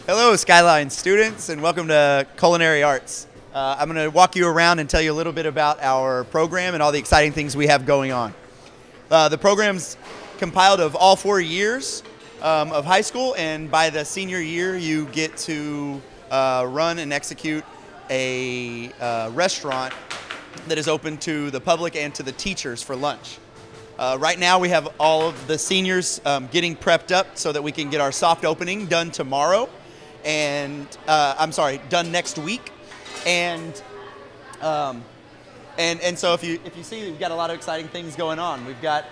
Hello, Skyline students, and welcome to Culinary Arts. I'm going to walk you around and tell you a little bit about our program and all the exciting things we have going on. The program's compiled of all 4 years of high school, and by the senior year, you get to run and execute a restaurant that is open to the public and to the teachers for lunch. Right now, we have all of the seniors getting prepped up so that we can get our soft opening done tomorrow. And done next week, and so if you see, we've got a lot of exciting things going on. We've got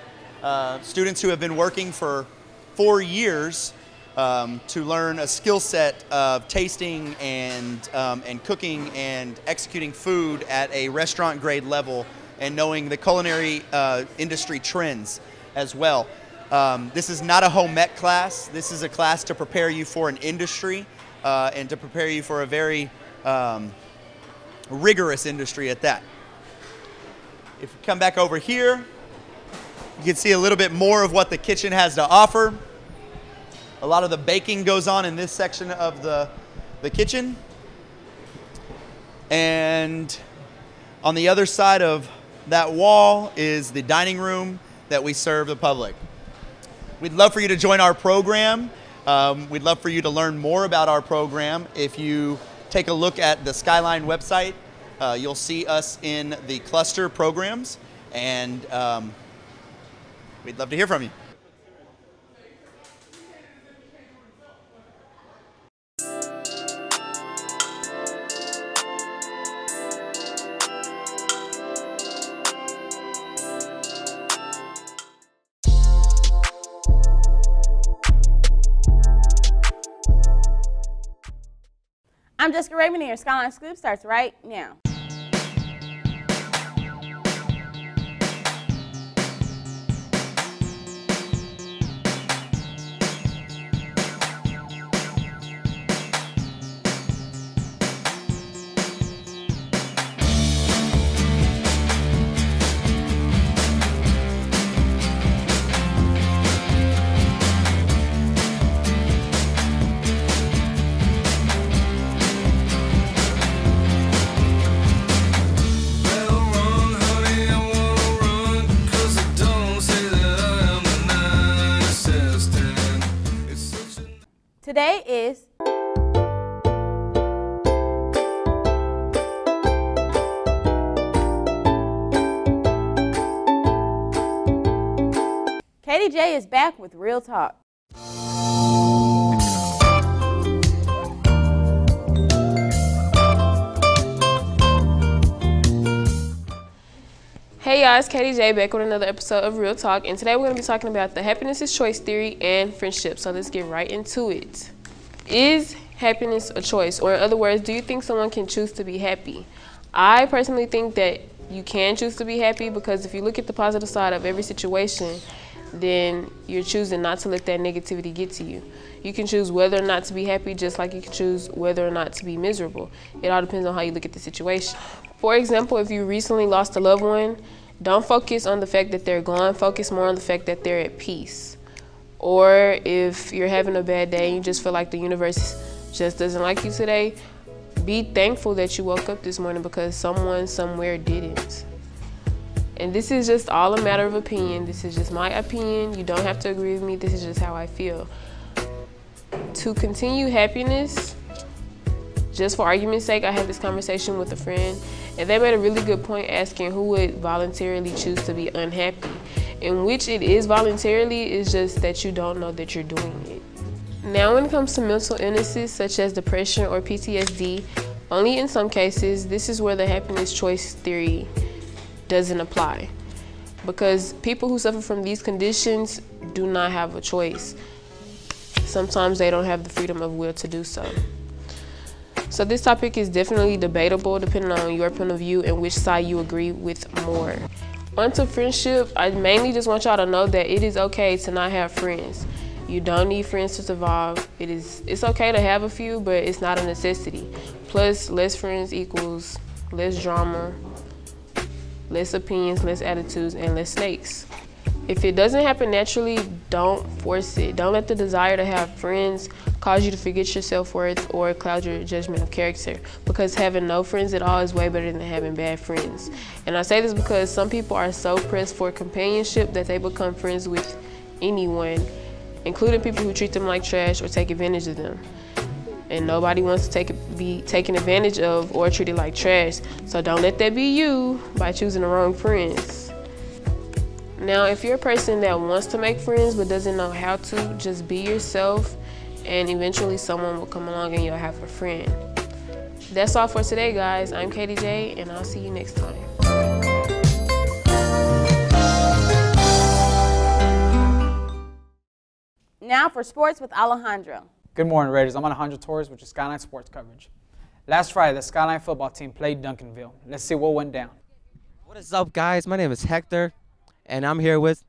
students who have been working for 4 years to learn a skill set of tasting and cooking and executing food at a restaurant grade level, and knowing the culinary industry trends as well. This is not a home ec class. This is a class to prepare you for an industry and to prepare you for a very rigorous industry at that. If you come back over here, you can see a little bit more of what the kitchen has to offer. A lot of the baking goes on in this section of the kitchen. And on the other side of that wall is the dining room that we serve the public. We'd love for you to join our program. We'd love for you to learn more about our program. If you take a look at the Skyline website, you'll see us in the cluster programs, and we'd love to hear from you. I'm Jessica Raymond, and your Skyline Scoop starts right now. Today is Katie J is back with Real Talk. Hey y'all, it's Katie J back with another episode of Real Talk, and today we're going to be talking about the happiness is choice theory and friendship. So let's get right into it. Is happiness a choice? Or in other words, do you think someone can choose to be happy? I personally think that you can choose to be happy, because if you look at the positive side of every situation, then you're choosing not to let that negativity get to you. You can choose whether or not to be happy, just like you can choose whether or not to be miserable. It all depends on how you look at the situation. For example, if you recently lost a loved one, don't focus on the fact that they're gone, focus more on the fact that they're at peace. Or if you're having a bad day and you just feel like the universe just doesn't like you today, be thankful that you woke up this morning because someone somewhere didn't. And this is just all a matter of opinion. This is just my opinion. You don't have to agree with me. This is just how I feel. To continue happiness, just for argument's sake, I had this conversation with a friend, and they made a really good point asking who would voluntarily choose to be unhappy. In which it is voluntarily, it's just that you don't know that you're doing it. Now when it comes to mental illnesses such as depression or PTSD, only in some cases, this is where the happiness choice theory doesn't apply. Because people who suffer from these conditions do not have a choice. Sometimes they don't have the freedom of will to do so. So this topic is definitely debatable depending on your point of view and which side you agree with more. On to friendship, I mainly just want y'all to know that it is okay to not have friends. You don't need friends to survive. It's okay to have a few, but it's not a necessity. Plus, less friends equals less drama, less opinions, less attitudes, and less snakes. If it doesn't happen naturally, don't force it. Don't let the desire to have friends cause you to forget your self-worth or cloud your judgment of character, because having no friends at all is way better than having bad friends. And I say this because some people are so pressed for companionship that they become friends with anyone, including people who treat them like trash or take advantage of them. And nobody wants to be taken advantage of or treated like trash. So don't let that be you by choosing the wrong friends. Now, if you're a person that wants to make friends but doesn't know how to, just be yourself, and eventually someone will come along and you'll have a friend. That's all for today, guys. I'm Katie J, and I'll see you next time. Now for sports with Alejandro. Good morning, Raiders. I'm Alejandro Torres with your Skyline sports coverage. Last Friday, the Skyline football team played Duncanville. Let's see what went down. What is up, guys? My name is Hector, and I'm here with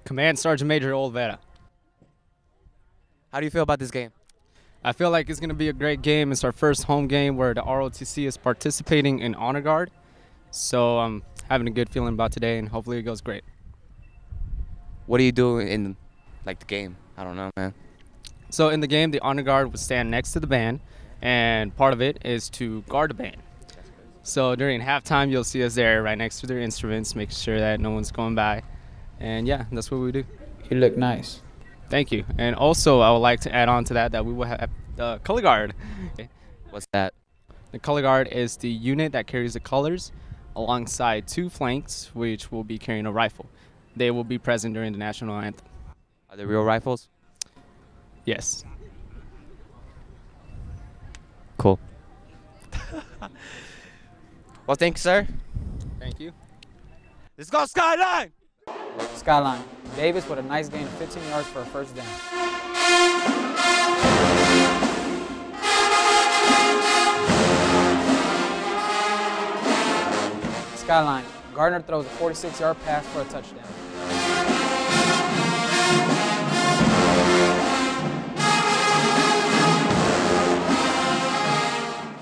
Command Sergeant Major Olvera. How do you feel about this game? I feel like it's going to be a great game. It's our first home game where the ROTC is participating in Honor Guard. So I'm having a good feeling about today, and hopefully it goes great. What do you do in, the game? I don't know, man. So in the game, the Honor Guard would stand next to the band, and part of it is to guard the band. So during halftime, you'll see us there right next to their instruments, making sure that no one's going by. And yeah, that's what we do. You look nice. Thank you. And also, I would like to add on to that we will have the color guard. What's that? The color guard is the unit that carries the colors alongside two flanks, which will be carrying a rifle. They will be present during the national anthem. Are they real rifles? Yes. Cool. Well, thank you, sir. Thank you. Let's go, Skyline! Skyline. Davis with a nice gain of 15 yards for a first down. Skyline. Gardner throws a 46-yard pass for a touchdown.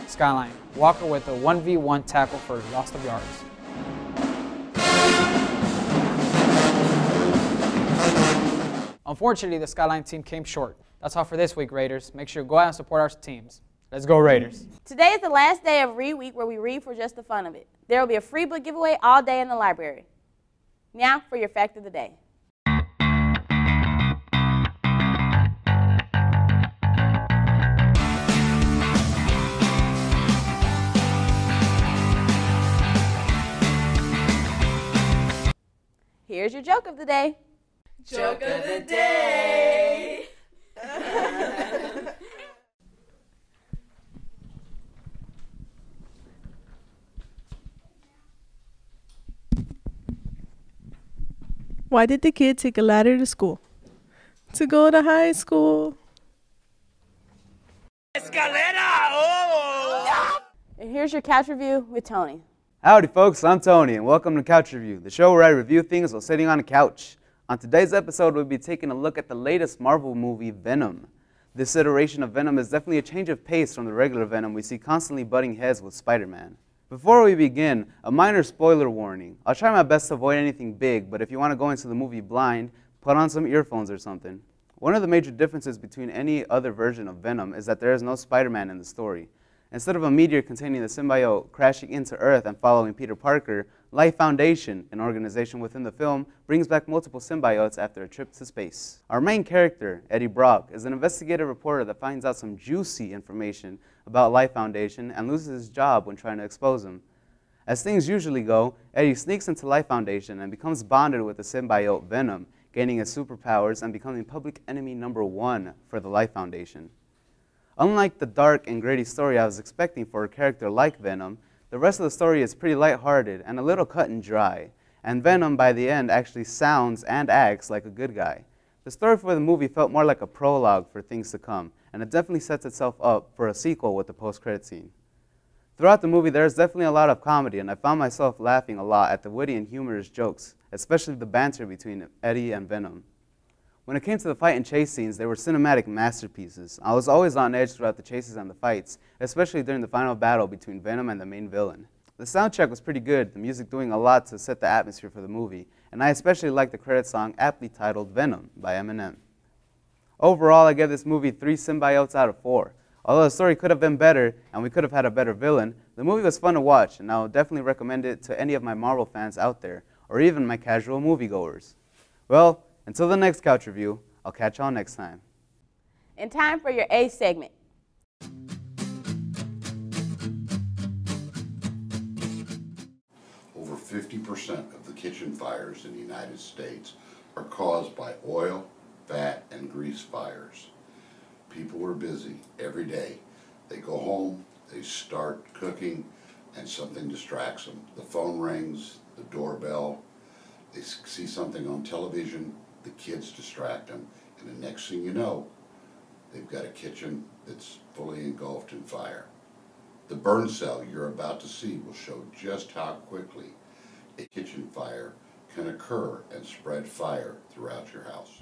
Skyline. Walker with a 1v1 tackle for loss of yards. Unfortunately, the Skyline team came short. That's all for this week, Raiders. Make sure you go out and support our teams. Let's go, Raiders. Today is the last day of Read Week, where we read for just the fun of it. There will be a free book giveaway all day in the library. Now for your fact of the day. Here's your joke of the day. Joke of the day. Why did the kid take a ladder to school? To go to high school. Escalera! Oh! And here's your couch review with Tony. Howdy folks, I'm Tony and welcome to Couch Review, the show where I review things while sitting on a couch. On today's episode, we'll be taking a look at the latest Marvel movie, Venom. This iteration of Venom is definitely a change of pace from the regular Venom we see constantly butting heads with Spider-Man. Before we begin, a minor spoiler warning. I'll try my best to avoid anything big, but if you want to go into the movie blind, put on some earphones or something. One of the major differences between any other version of Venom is that there is no Spider-Man in the story. Instead of a meteor containing the symbiote crashing into Earth and following Peter Parker, Life Foundation, an organization within the film, brings back multiple symbiotes after a trip to space. Our main character, Eddie Brock, is an investigative reporter that finds out some juicy information about Life Foundation and loses his job when trying to expose them. As things usually go, Eddie sneaks into Life Foundation and becomes bonded with the symbiote Venom, gaining his superpowers and becoming public enemy #1 for the Life Foundation. Unlike the dark and gritty story I was expecting for a character like Venom, the rest of the story is pretty lighthearted and a little cut and dry, and Venom by the end actually sounds and acts like a good guy. The story for the movie felt more like a prologue for things to come, and it definitely sets itself up for a sequel with the post-credit scene. Throughout the movie, there's definitely a lot of comedy, and I found myself laughing a lot at the witty and humorous jokes, especially the banter between Eddie and Venom. When it came to the fight and chase scenes, they were cinematic masterpieces. I was always on edge throughout the chases and the fights, especially during the final battle between Venom and the main villain. The soundtrack was pretty good, the music doing a lot to set the atmosphere for the movie, and I especially liked the credit song aptly titled Venom by Eminem. Overall, I give this movie 3 symbiotes out of 4. Although the story could have been better and we could have had a better villain, the movie was fun to watch, and I will definitely recommend it to any of my Marvel fans out there, or even my casual moviegoers. Well, until the next couch review, I'll catch y'all next time. And time for your A segment. Over 50% of the kitchen fires in the United States are caused by oil, fat, and grease fires. People are busy every day. They go home, they start cooking, and something distracts them. The phone rings, the doorbell, they see something on television, the kids distract them, and the next thing you know, they've got a kitchen that's fully engulfed in fire. The burn cell you're about to see will show just how quickly a kitchen fire can occur and spread fire throughout your house.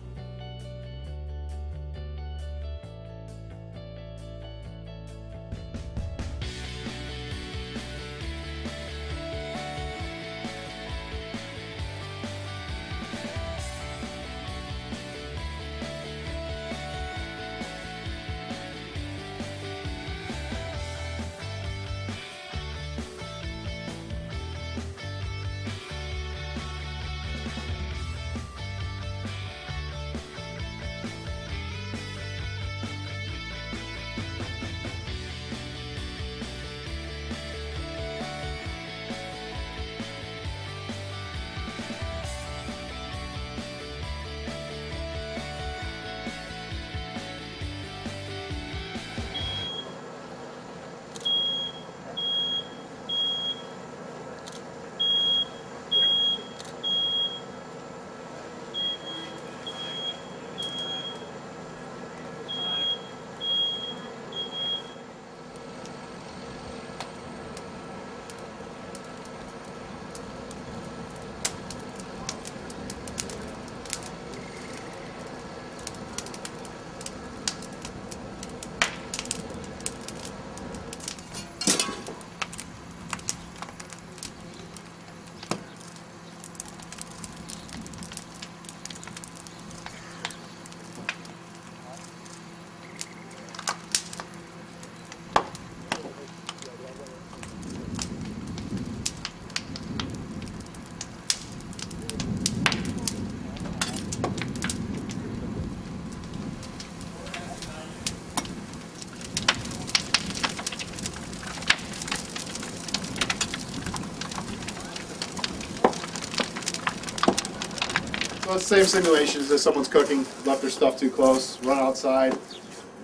So it's the same simulation as if someone's cooking, left their stuff too close, run outside,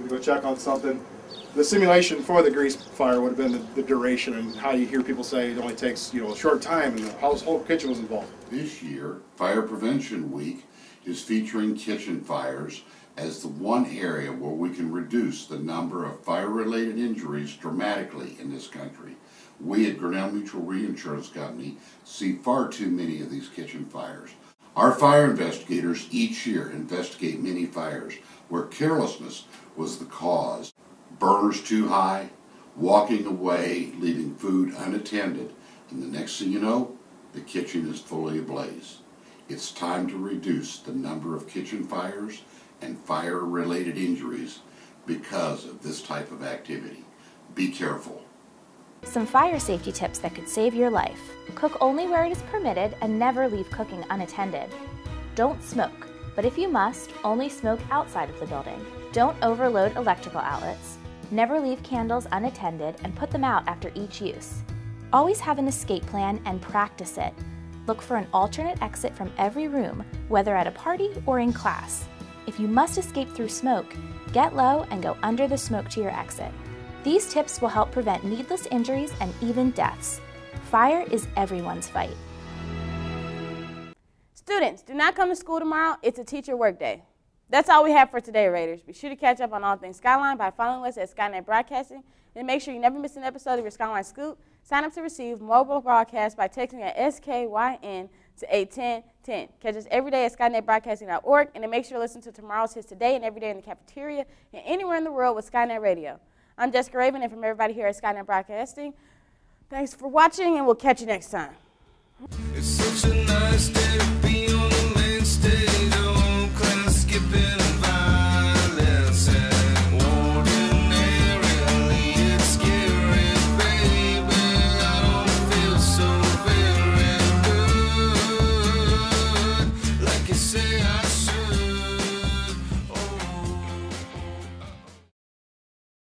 go check on something. The simulation for the grease fire would have been the duration and how you hear people say it only takes a short time, and the whole kitchen was involved. This year, Fire Prevention Week is featuring kitchen fires as the one area where we can reduce the number of fire-related injuries dramatically in this country. We at Grinnell Mutual Reinsurance Company see far too many of these kitchen fires. Our fire investigators each year investigate many fires where carelessness was the cause. Burners too high, walking away, leaving food unattended, and the next thing you know, the kitchen is fully ablaze. It's time to reduce the number of kitchen fires and fire-related injuries because of this type of activity. Be careful. Some fire safety tips that could save your life. Cook only where it is permitted and never leave cooking unattended. Don't smoke, but if you must, only smoke outside of the building. Don't overload electrical outlets. Never leave candles unattended and put them out after each use. Always have an escape plan and practice it. Look for an alternate exit from every room, whether at a party or in class. If you must escape through smoke, get low and go under the smoke to your exit. These tips will help prevent needless injuries and even deaths. Fire is everyone's fight. Students, do not come to school tomorrow. It's a teacher work day. That's all we have for today, Raiders. Be sure to catch up on all things Skyline by following us at Skyline Broadcasting, and make sure you never miss an episode of your Skyline Scoop. Sign up to receive mobile broadcasts by texting at SKYN to 81010. Catch us every day at skynetbroadcasting.org, and then make sure to listen to tomorrow's hits today and every day in the cafeteria and anywhere in the world with Skynet Radio. I'm Jessica Raven, and from everybody here at Skynet Broadcasting, thanks for watching, and we'll catch you next time. It's such a nice day to be